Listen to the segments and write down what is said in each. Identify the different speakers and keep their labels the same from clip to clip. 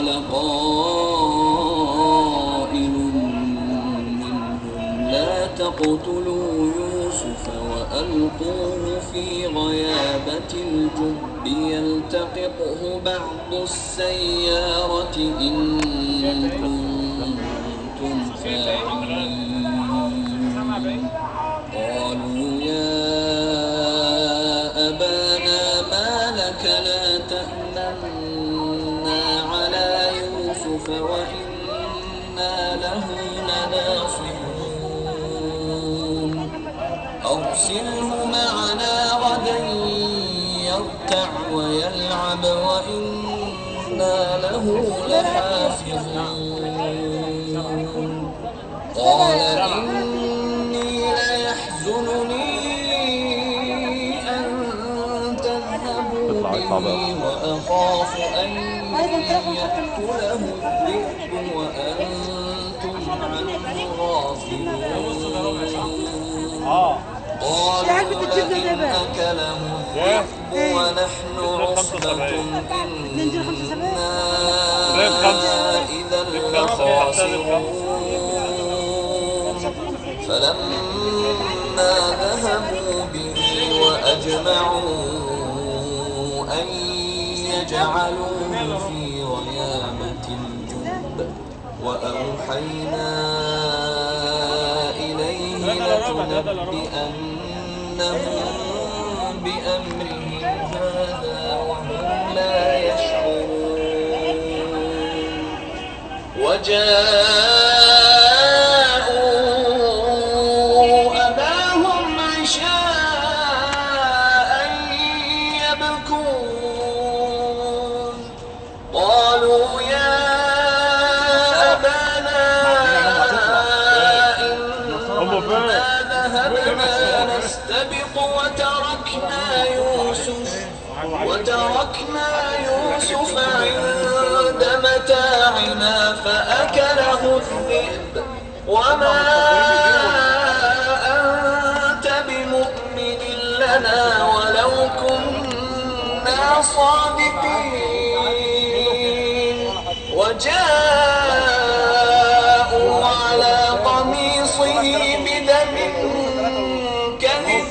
Speaker 1: قال قائل منهم لا تقتلوا يوسف وألقوه في غيابة الجب يلتقطه بعض السيارة إن كنتم فاعلين. قالوا يا أبانا ما لك لا تأمنا على يوسف وإنا له لناصحون أرسله معنا غدا يرتع ويلعب وإنا له لحافظون. قال إني ليحزنني أن تذهبوا به وأخاف أن يأكله الذئب وأنتم عنه غافلون. قالوا لئن أكله الذئب ونحن عصبة إنا إذا لخاسرون. فلما ذهبوا به وأجمعوا أن يجعلوه في غيابة الجب وأوحينا إليه لتنبئنهم بأمرهم هذا وهم لا يشعرون. وجاءوا أباهم عشاء يبكون. قالوا يا أبانا إنا ذهبنا نستبق وتركنا يوسف عند متاعنا فأكله الذئب وما أنت بمؤمن لنا ولو كنا صادقين. وجاءوا على قميصه بدم كذب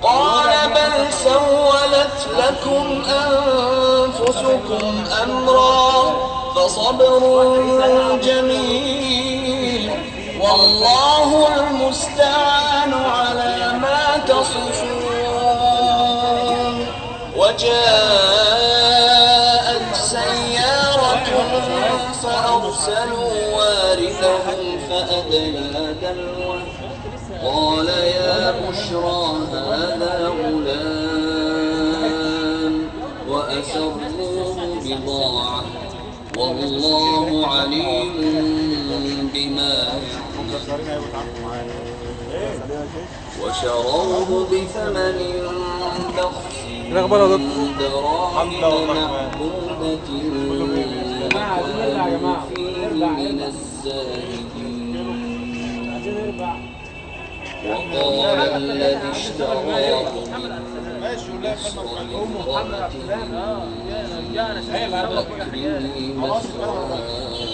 Speaker 1: قال بل سولت لكم أنفسكم أمرا فصبر جميل والله المستعان على ما تصفون. وجاءت سيارة فأرسلوا واردهم فأدلى دلوه قال يا بشرى هذا غلام وأسروه بضاعة والله عليم بما يعملون. وشروه بثمن بخس دراهم معدودة وكانوا فيه من الزاهدين. وقال الذي اشتراه من مصر لامرأته أكرمي مثواه